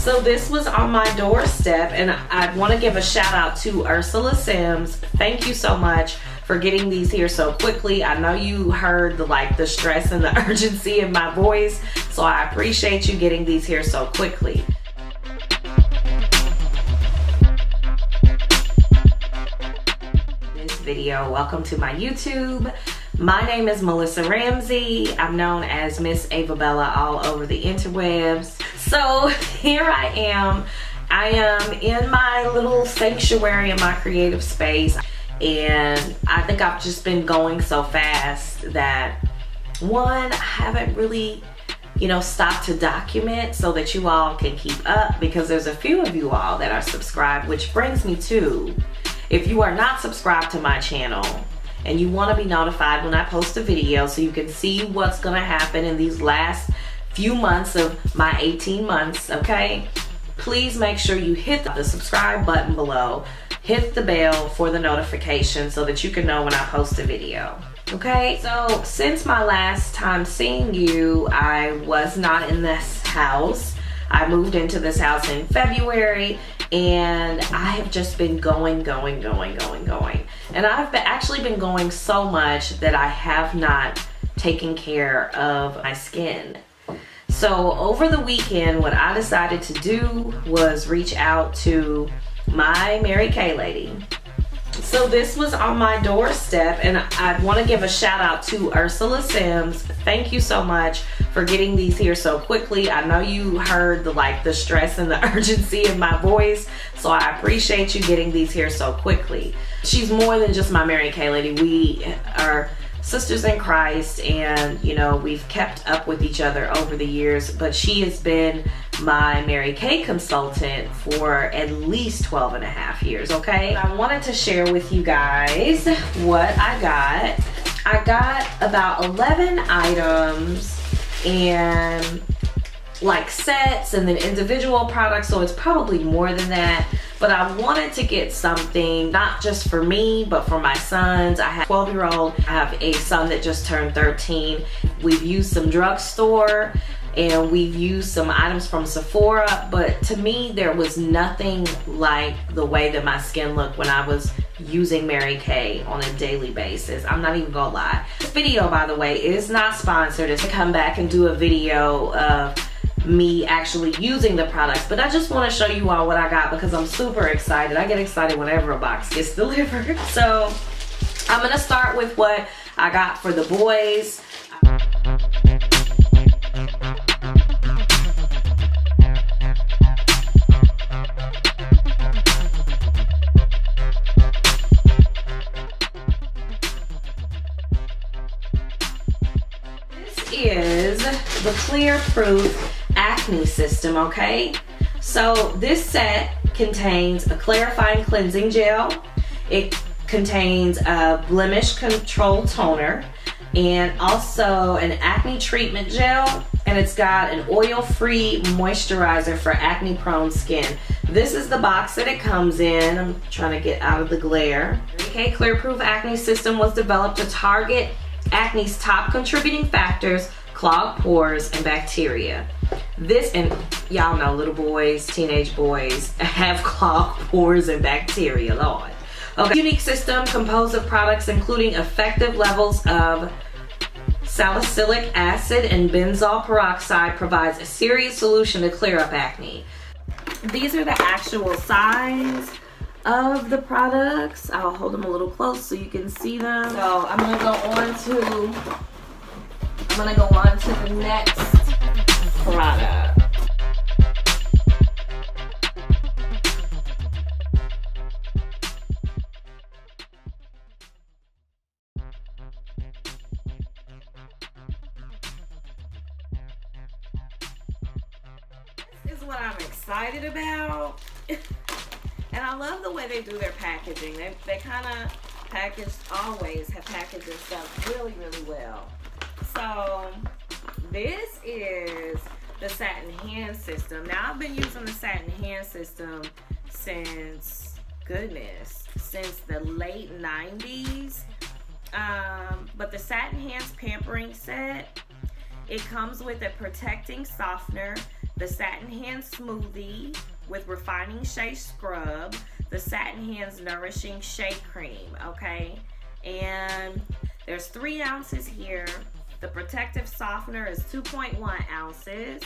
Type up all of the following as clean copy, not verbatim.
So this was on my doorstep, and I want to give a shout out to Ursula Sims. Thank you so much for getting these here so quickly. I know you heard the stress and the urgency in my voice, so I appreciate you getting these here so quickly. This video, welcome to my YouTube. My name is Melissa Ramsey. I'm known as Miss AvaBella all over the interwebs. So here I am. I am in my little sanctuary in my creative space, and I think I've just been going so fast that one, I haven't really stopped to document so that you all can keep up, because there's a few of you all that are subscribed, which brings me to, if you are not subscribed to my channel and you want to be notified when I post a video so you can see what's gonna happen in these last few months of my 18 months, okay? Please make sure you hit the subscribe button below, hit the bell for the notification so that you can know when I post a video. Okay, so since my last time seeing you, I was not in this house. I moved into this house in February, and I have just been going. And I've actually been going so much that I have not taken care of my skin. So over the weekend, what I decided to do was reach out to my Mary Kay lady. So this was on my doorstep, and I want to give a shout out to Ursula Sims. Thank you so much for getting these here so quickly. I know you heard the stress and the urgency in my voice, so I appreciate you getting these here so quickly. She's more than just my Mary Kay lady. We are sisters in Christ, and we've kept up with each other over the years, but she has been my Mary Kay consultant for at least 12 and a half years, okay? I wanted to share with you guys what I got. I got about 11 items, and sets and then individual products, so it's probably more than that. But I wanted to get something not just for me, but for my sons. I have a 12-year-old, I have a son that just turned 13. We've used some drugstore, and we've used some items from Sephora, but to me there was nothing like the way that my skin looked when I was using Mary Kay on a daily basis. I'm not even gonna lie. This video, by the way, is not sponsored. It's to come back and do a video of me actually using the products, but I just want to show you all what I got because I'm super excited. I get excited whenever a box gets delivered. So I'm gonna start with what I got for the boys. This is the Clear Proof Acne System, okay? So this set contains a clarifying cleansing gel. It contains a blemish control toner and also an acne treatment gel, and it's got an oil-free moisturizer for acne-prone skin. This is the box that it comes in. I'm trying to get out of the glare. Okay, Clear Proof Acne System was developed to target acne's top contributing factors, clogged pores, and bacteria. This, and y'all know little boys, teenage boys have clogged pores and bacteria, Lord. Okay. Unique system composed of products including effective levels of salicylic acid and benzoyl peroxide, provides a serious solution to clear up acne. These are the actual size of the products. I'll hold them a little close so you can see them. So I'm gonna go on to the next product. This is what I'm excited about. And I love the way they do their packaging. They kind of always have packaged their stuff really, really well. So this is the satin hand system. Now I've been using the satin hand system since the late 90s. But the satin hands pampering set, it comes with a protecting softener, the Satin Hands Smoothie with Refining Shea Scrub, the Satin Hands Nourishing Shea Cream, okay? And there's 3 ounces here. The Protective Softener is 2.1 ounces.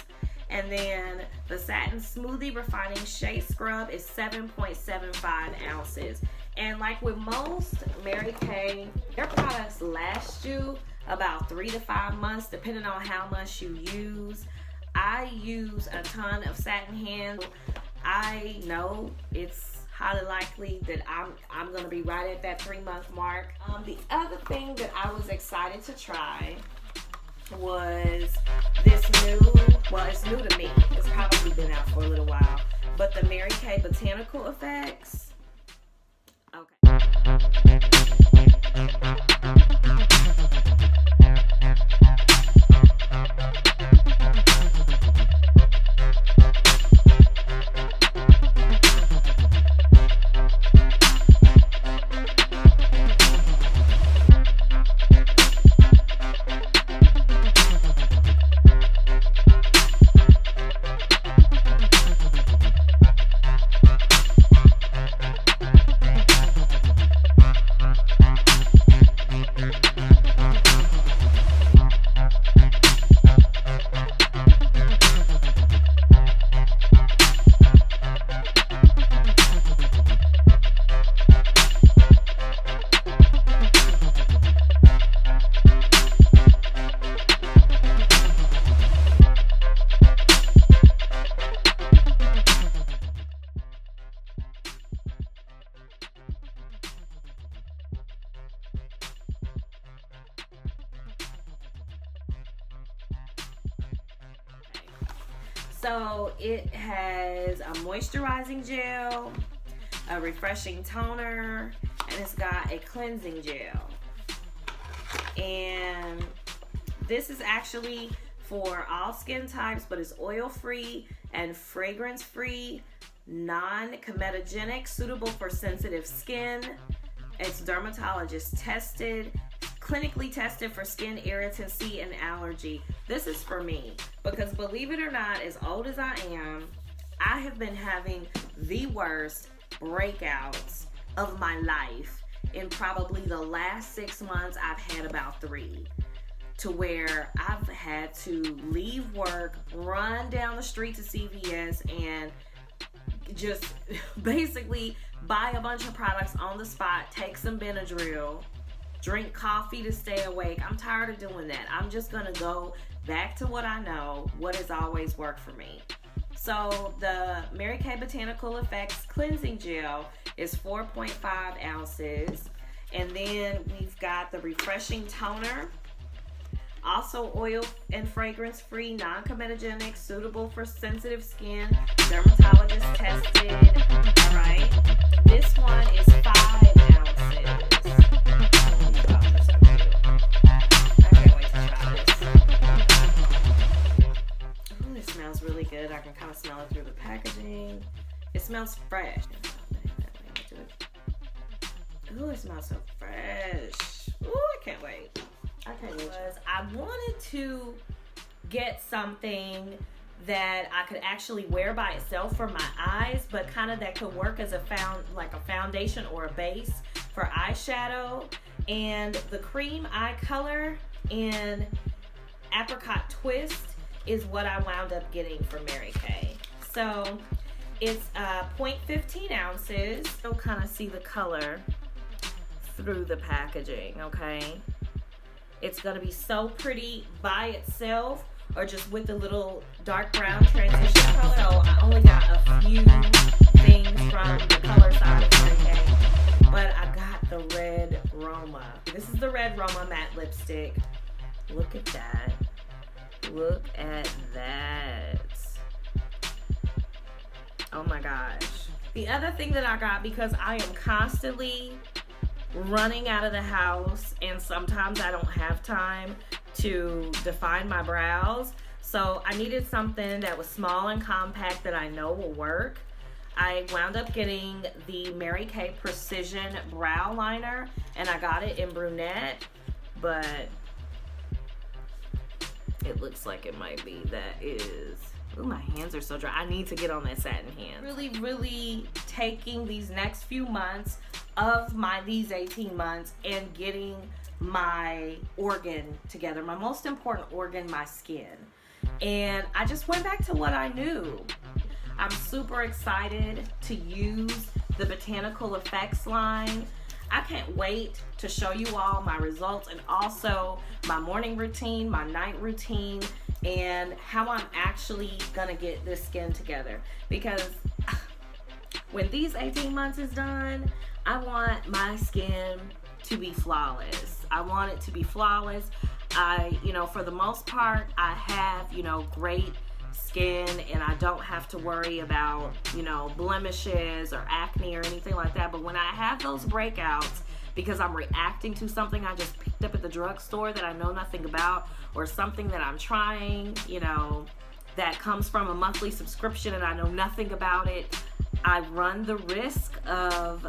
And then the Satin Smoothie Refining Shea Scrub is 7.75 ounces. And like with most Mary Kay, their products last you about 3 to 5 months, depending on how much you use. I use a ton of Satin Hands. I know it's highly likely that I'm gonna be right at that 3-month mark. The other thing that I was excited to try was this new, well, it's new to me. It's probably been out for a little while, but the Mary Kay Botanical Effects. Okay. So it has a moisturizing gel, a refreshing toner, and it's got a cleansing gel. And this is actually for all skin types, but it's oil-free and fragrance-free, non-comedogenic, suitable for sensitive skin. It's dermatologist tested, clinically tested for skin irritancy and allergy. This is for me because, believe it or not, as old as I am, I have been having the worst breakouts of my life. In probably the last 6 months, I've had about 3, to where I've had to leave work, run down the street to CVS, and just basically buy a bunch of products on the spot, take some Benadryl, drink coffee to stay awake. I'm tired of doing that. I'm just gonna go back to what I know, what has always worked for me. So the Mary Kay Botanical Effects Cleansing Gel is 4.5 ounces. And then we've got the Refreshing Toner, also oil and fragrance free, non-comedogenic, suitable for sensitive skin, dermatologist tested. All right, this one is 5 ounces. It smells really good. I can kind of smell it through the packaging. It smells fresh. Ooh, it smells so fresh. Ooh, I can't wait. I can't wait. I wanted to get something that I could actually wear by itself for my eyes, but kind of that could work as a foundation or a base for eyeshadow. And the cream eye color in Apricot Twist is what I wound up getting for Mary Kay. So it's 0.15 ounces. You'll kind of see the color through the packaging, okay? It's gonna be so pretty by itself or just with the little dark brown transition color. Oh, I only got a few things from the color side of Mary Kay, but I got the Red Roma. This is the Red Roma matte lipstick. Look at that. Look at that. Oh my gosh. The other thing that I got, because I am constantly running out of the house and sometimes I don't have time to define my brows, so I needed something that was small and compact that I know will work. I wound up getting the Mary Kay Precision Brow Liner, and I got it in brunette, but it looks like it might be. That is Ooh, my hands are so dry. I need to get on that satin hand. Really taking these next few months of these 18 months and getting my organ together. My most important organ, my skin. And I just went back to what I knew. I'm super excited to use the Botanical Effects line. I can't wait to show you all my results and also my morning routine, my night routine, and how I'm actually gonna get this skin together. Because when these 18 months is done, I want my skin to be flawless. I want it to be flawless. For the most part, I have, great skin, and I don't have to worry about, blemishes or acne or anything like that. But when I have those breakouts because I'm reacting to something I just picked up at the drugstore that I know nothing about, or something that I'm trying, that comes from a monthly subscription and I know nothing about it, I run the risk of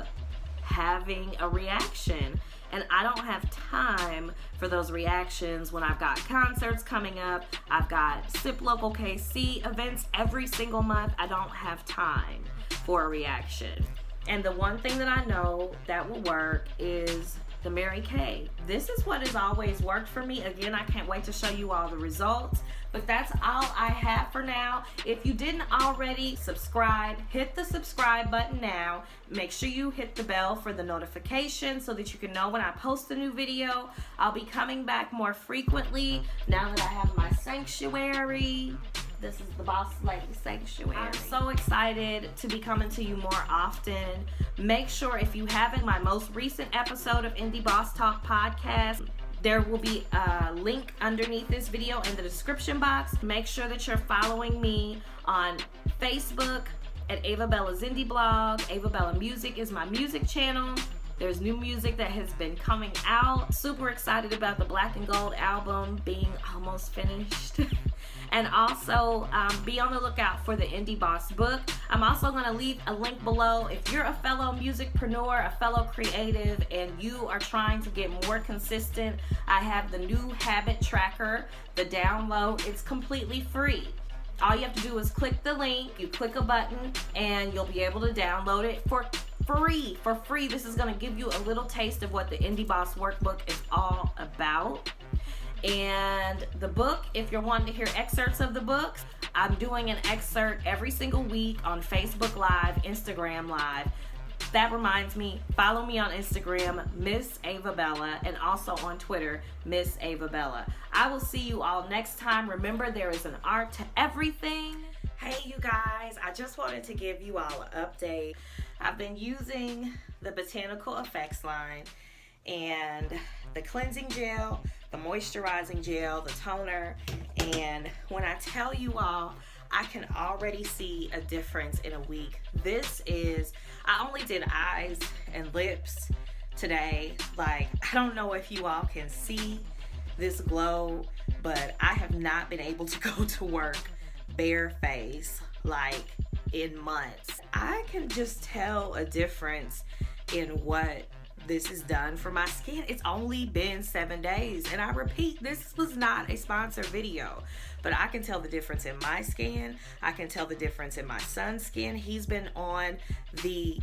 having a reaction. And I don't have time for those reactions when I've got concerts coming up. I've got SIP Local KC events every single month. I don't have time for a reaction. And the one thing that I know that will work is the Mary Kay. This is what has always worked for me. Again, I can't wait to show you all the results, but that's all I have for now. If you didn't already subscribe, hit the subscribe button now. Make sure you hit the bell for the notification so that you can know when I post a new video. I'll be coming back more frequently now that I have my sanctuary. This is the Boss Lady Sanctuary. I'm so excited to be coming to you more often. Make sure, if you haven't, my most recent episode of Indie Boss Talk podcast, there will be a link underneath this video in the description box. Make sure that you're following me on Facebook at AvaBella's Indie Blog. AvaBella Music is my music channel. There's new music that has been coming out. Super excited about the Black and Gold album being almost finished. And also be on the lookout for the Indie Boss book. I'm also going to leave a link below. If you're a fellow musicpreneur, a fellow creative, and you are trying to get more consistent, I have the new habit tracker, the download. It's completely free. All you have to do is click the link, you click a button, and you'll be able to download it for free. This is going to give you a little taste of what the Indie Boss workbook is all about. And the book, if you're wanting to hear excerpts of the books, I'm doing an excerpt every single week on Facebook Live, Instagram Live. That reminds me, follow me on Instagram, Miss AvaBella, and also on Twitter, Miss AvaBella. I will see you all next time. Remember, there is an art to everything. Hey, you guys, I just wanted to give you all an update. I've been using the Botanical Effects line and the cleansing gel, the moisturizing gel, the toner, and when I tell you all, I can already see a difference in a week. I only did eyes and lips today. I don't know if you all can see this glow, but I have not been able to go to work bareface in months. I can just tell a difference in what this is done for my skin. It's only been 7 days, and I repeat, this was not a sponsored video, but I can tell the difference in my skin. I can tell the difference in my son's skin. He's been on the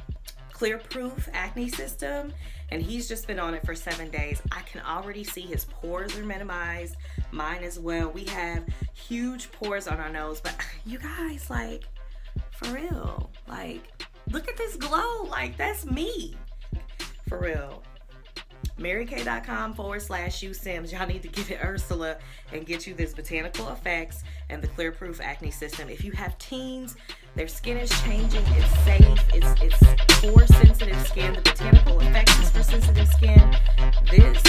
Clear Proof acne system, and he's just been on it for 7 days. I can already see his pores are minimized, mine as well. We have huge pores on our nose, but you guys, for real, look at this glow. That's me. For real. MaryKay.com/uSims. Y'all need to get it Ursula and get you this Botanical Effects and the Clear Proof acne system. If you have teens, their skin is changing. It's safe. It's for sensitive skin. The Botanical Effects is for sensitive skin. This